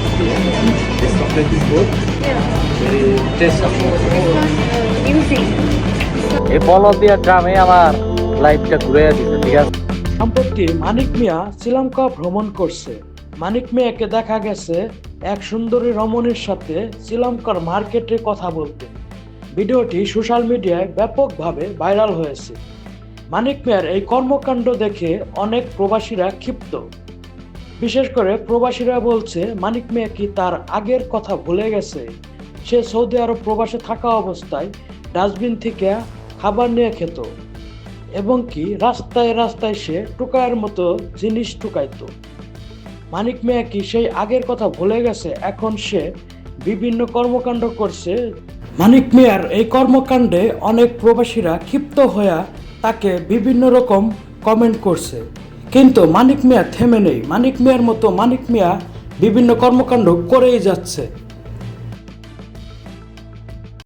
tasty. This chocolate is good. Yeah. Very tasty. Music. এই বলদিয়া গ্রামে আমার লাইফটা ঘুরে দিচ্ছে, ঠিক আছে। সম্প্রতি মানিক মিয়া শ্রীলঙ্কা ভ্রমণ করছে। মানিক মিয়াকে দেখা গেছে এক সুন্দরী রমণীর সাথে শ্রীলঙ্কার মার্কেটে কথা বলতে। ভিডিওটি সোশ্যাল মিডিয়ায় ব্যাপকভাবে ভাইরাল হয়েছে। মানিক মিয়ার এই কর্মকাণ্ড দেখে অনেক প্রবাসীরা ক্ষিপ্ত। বিশেষ করে প্রবাসীরা বলছে মানিক মিয়া কি তার আগের কথা ভুলে গেছে। সে সৌদি আরব প্রবাসে থাকা অবস্থায় ডাস্টবিন থেকে খাবার নিয়ে খেত এবং কি রাস্তায় রাস্তায় সে টুকায়ের মতো জিনিস টুকাইতো। মানিক মিয়া কি সেই আগের কথা ভুলে গেছে? এখন সে বিভিন্ন কর্মকাণ্ড করছে। মানিক মিয়ার এই কর্মকাণ্ডে অনেক প্রবাসীরা ক্ষিপ্ত হয়ে তাকে বিভিন্ন রকম কমেন্ট করছে, কিন্তু মানিক মিয়া থেমে নেই। মানিক মিয়ার মতো মানিক মিয়া বিভিন্ন কর্মকাণ্ড করেই যাচ্ছে।